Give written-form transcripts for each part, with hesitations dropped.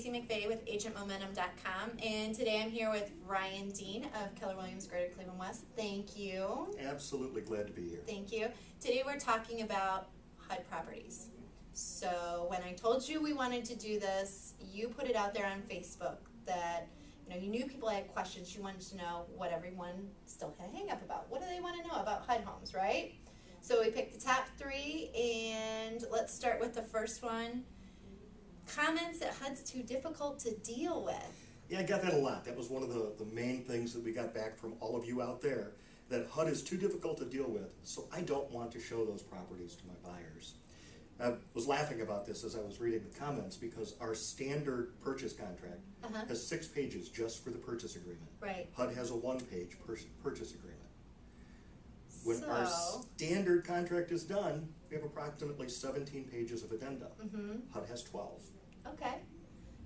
Stacy McVeigh with agentmomentum.com, and today I'm here with Ryan Dean of Keller Williams Greater Cleveland West. Thank you. Absolutely glad to be here. Thank you. Today we're talking about HUD properties. So when I told you we wanted to do this, you put it out there on Facebook that you knew people had questions. You wanted to know what everyone still had a hang up about. What do they want to know about HUD Homes, right? So we picked the top three, and let's start with the first one. Comments that HUD's too difficult to deal with. Yeah, I got that a lot. That was one of the main things that we got back from all of you out there, that HUD is too difficult to deal with, so I don't want to show those properties to my buyers. I was laughing about this as I was reading the comments because our standard purchase contract has 6 pages just for the purchase agreement. Right. HUD has a 1-page purchase agreement. When our standard contract is done, we have approximately 17 pages of addenda. HUD has 12. Okay.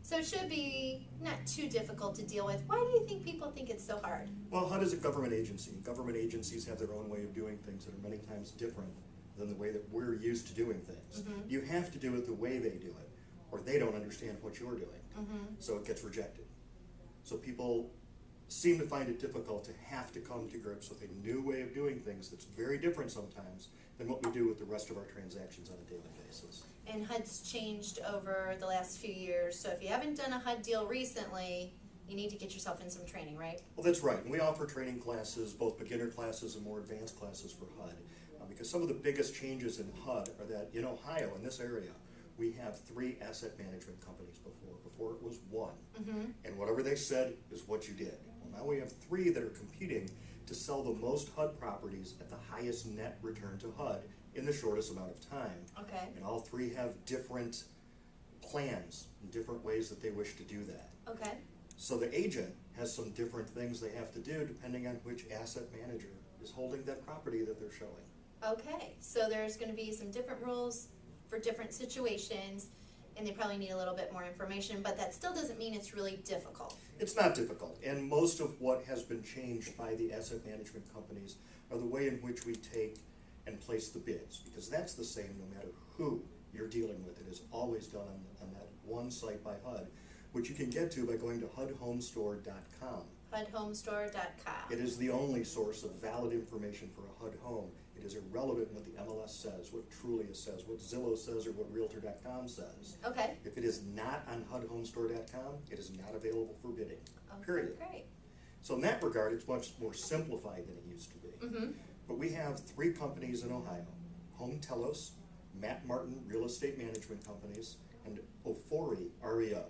So it should be not too difficult to deal with. Why do you think people think it's so hard? Well, HUD is a government agency. Government agencies have their own way of doing things that are many times different than the way that we're used to doing things. You have to do it the way they do it, or they don't understand what you're doing. So it gets rejected. So people seem to find it difficult to have to come to grips with a new way of doing things that's very different sometimes than what we do with the rest of our transactions on a daily basis. And HUD's changed over the last few years, so if you haven't done a HUD deal recently, you need to get yourself in some training, right? Well, that's right. And we offer training classes, both beginner classes and more advanced classes for HUD. Because some of the biggest changes in HUD are that in Ohio, in this area, we have 3 asset management companies before. Before it was 1. And whatever they said is what you did. Well, now we have 3 that are competing to sell the most HUD properties at the highest net return to HUD in the shortest amount of time. Okay. And all 3 have different plans and different ways that they wish to do that. Okay. So the agent has some different things they have to do depending on which asset manager is holding that property that they're showing. Okay, so there's going to be some different rules for different situations, and they probably need a little bit more information, but that still doesn't mean it's really difficult. It's not difficult, and most of what has been changed by the asset management companies are the way in which we take and place the bids, because that's the same no matter who you're dealing with. It is always done on that one site by HUD, which you can get to by going to HUDHomestore.com. HUDHomestore.com. It is the only source of valid information for a HUD home. It is irrelevant what the MLS says, what Trulia says, what Zillow says, or what Realtor.com says. Okay. If it is not on HUDHomestore.com, it is not available for bidding, Okay, period. Great. So in that regard, it's much more simplified than it used to be. But we have 3 companies in Ohio, Home Telos, Matt Martin Real Estate Management Companies, and Ofori REO.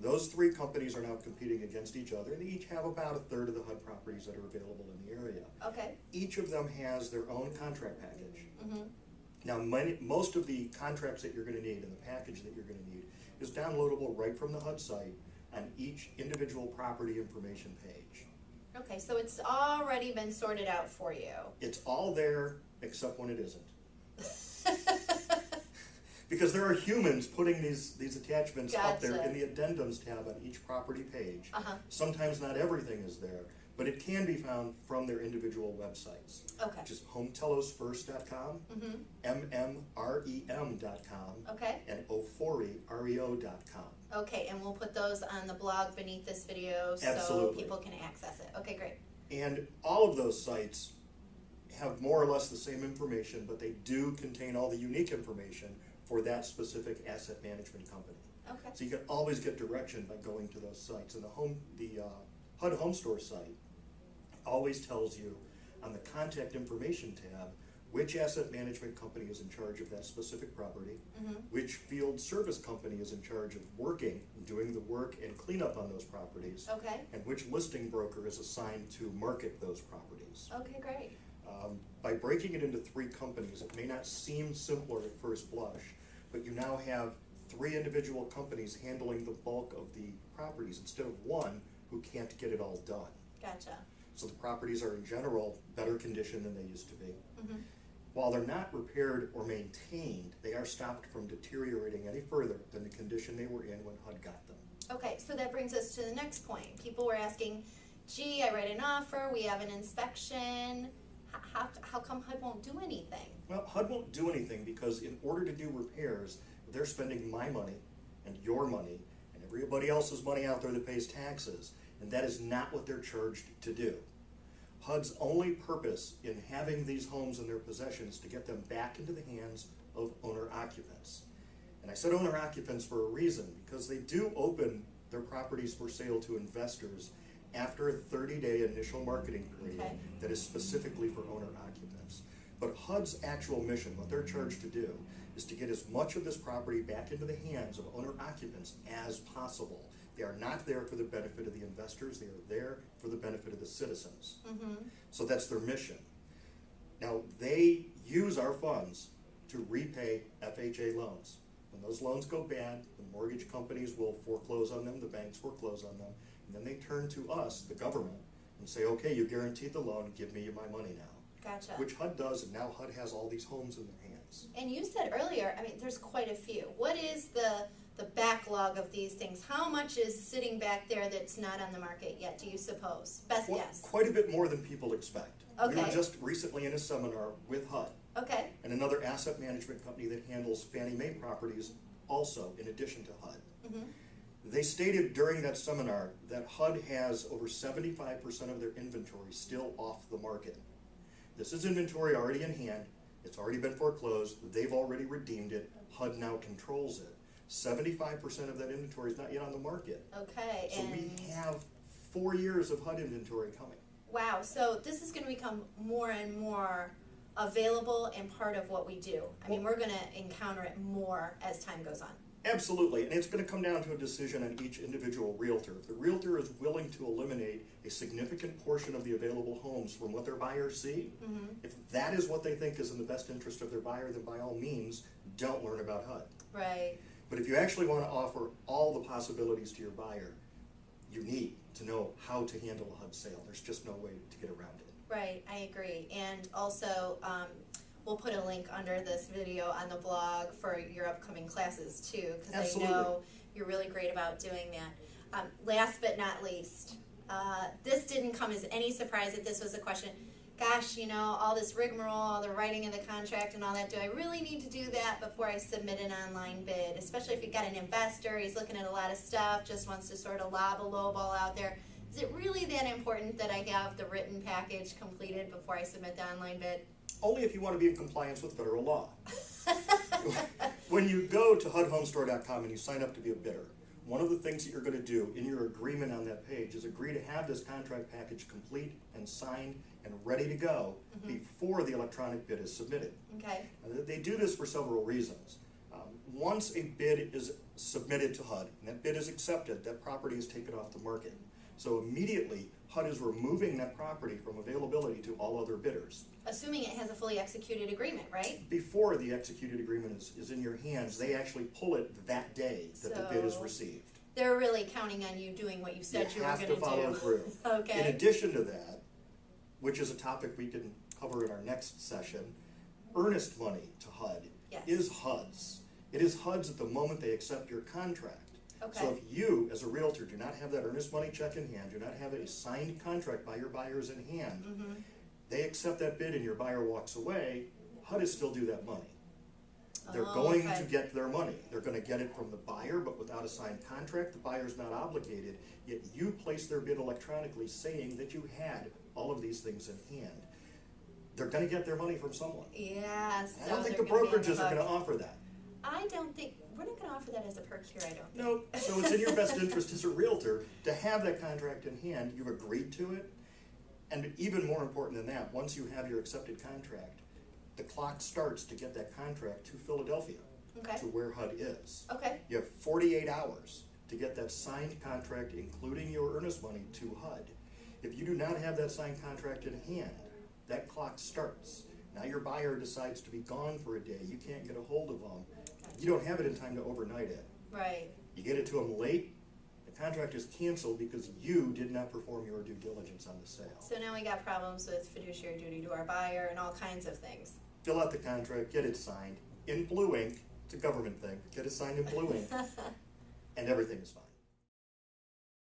Those 3 companies are now competing against each other, and they each have about 1/3 of the HUD properties that are available in the area. Okay. Each of them has their own contract package. Now, most of the contracts that you're going to need and the package that you're going to need is downloadable right from the HUD site on each individual property information page. Okay, so it's already been sorted out for you. It's all there except when it isn't. Because there are humans putting these attachments up there in the addendums tab on each property page. Sometimes not everything is there, but it can be found from their individual websites. Okay. Which is HomeTelosFirst.com, MMREM.com, and OforiREO.com. Okay, and we'll put those on the blog beneath this video so people can access it. Okay, great. And all of those sites have more or less the same information, but they do contain all the unique information for that specific asset management company. Okay. So you can always get direction by going to those sites. And the HUD Home Store site always tells you on the contact information tab which asset management company is in charge of that specific property, which field service company is in charge of doing the work and cleanup on those properties, and which listing broker is assigned to market those properties. Okay, great. By breaking it into 3 companies, it may not seem simpler at first blush, but you now have 3 individual companies handling the bulk of the properties instead of 1 who can't get it all done. Gotcha. So the properties are in general better condition than they used to be. While they're not repaired or maintained, they are stopped from deteriorating any further than the condition they were in when HUD got them. Okay, so that brings us to the next point. People were asking, gee, I write an offer, we have an inspection. How come HUD won't do anything? Well, HUD won't do anything because in order to do repairs, they're spending my money and your money and everybody else's money out there that pays taxes, and that is not what they're charged to do. HUD's only purpose in having these homes in their possession is to get them back into the hands of owner-occupants. And I said owner-occupants for a reason, because they do open their properties for sale to investors after a 30-day initial marketing period that is specifically for owner-occupants. But HUD's actual mission, what they're charged to do, is to get as much of this property back into the hands of owner-occupants as possible. They are not there for the benefit of the investors, they are there for the benefit of the citizens. So that's their mission. Now, they use our funds to repay FHA loans. When those loans go bad, the mortgage companies will foreclose on them, the banks foreclose on them, and then they turn to us, the government, and say, okay, you guaranteed the loan, give me my money now. Gotcha. Which HUD does, and now HUD has all these homes in their hands. And you said earlier, I mean, there's quite a few. What is the backlog of these things? How much is sitting back there that's not on the market yet, do you suppose? Best guess. Quite a bit more than people expect. Okay. We were just recently in a seminar with HUD. Okay. And another asset management company that handles Fannie Mae properties also, in addition to HUD. They stated during that seminar that HUD has over 75% of their inventory still off the market. This is inventory already in hand, it's already been foreclosed, they've already redeemed it, HUD now controls it. 75% of that inventory is not yet on the market. Okay. So we have 4 years of HUD inventory coming. Wow, so this is going to become more and more available and part of what we do. I mean, we're going to encounter it more as time goes on. Absolutely, and it's going to come down to a decision on each individual realtor. If the realtor is willing to eliminate a significant portion of the available homes from what their buyers see, if that is what they think is in the best interest of their buyer, then by all means, don't learn about HUD. Right. But if you actually want to offer all the possibilities to your buyer, you need to know how to handle a HUD sale. There's just no way to get around it. Right, I agree. And also, we'll put a link under this video on the blog for your upcoming classes too, because I know you're really great about doing that. Last but not least, this didn't come as any surprise that this was a question. Gosh, you know, all this rigmarole, all the writing of the contract and all that, do I really need to do that before I submit an online bid? Especially if you've got an investor, he's looking at a lot of stuff, just wants to sort of lob a lowball out there. Is it really that important that I have the written package completed before I submit the online bid? Only if you want to be in compliance with federal law. When you go to HUDHomestore.com and you sign up to be a bidder, one of the things that you're going to do in your agreement on that page is agree to have this contract package complete and signed and ready to go before the electronic bid is submitted. Okay. They do this for several reasons. Once a bid is submitted to HUD and that bid is accepted, that property is taken off the market. So immediately, HUD is removing that property from availability to all other bidders. Assuming it has a fully executed agreement, right? Before the executed agreement is in your hands, they actually pull it that day that the bid is received. They're really counting on you doing what you said you were going to do. You have to follow through. Okay. In addition to that, which is a topic we can cover in our next session, earnest money to HUD is HUD's. It is HUD's at the moment they accept your contract. Okay. So if you, as a realtor, do not have that earnest money check in hand, do not have a signed contract by your buyers in hand, they accept that bid and your buyer walks away, HUD is still due that money. They're going to get their money. They're going to get it from the buyer, but without a signed contract, the buyer's not obligated, yet you placed their bid electronically saying that you had all of these things in hand. They're going to get their money from someone. Yeah, so I don't think the brokerages are going to offer that. I don't think, we're not going to offer that as a perk here, I don't think. No, so it's in your best interest as a realtor to have that contract in hand. You've agreed to it. And even more important than that, once you have your accepted contract, the clock starts to get that contract to Philadelphia, to where HUD is. Okay. You have 48 hours to get that signed contract, including your earnest money, to HUD. If you do not have that signed contract in hand, that clock starts. Now your buyer decides to be gone for a day. You can't get a hold of them. You don't have it in time to overnight it. Right. You get it to them late, the contract is canceled because you did not perform your due diligence on the sale. So now we got problems with fiduciary duty to our buyer and all kinds of things. Fill out the contract, get it signed in blue ink. It's a government thing. Get it signed in blue ink, and everything is fine.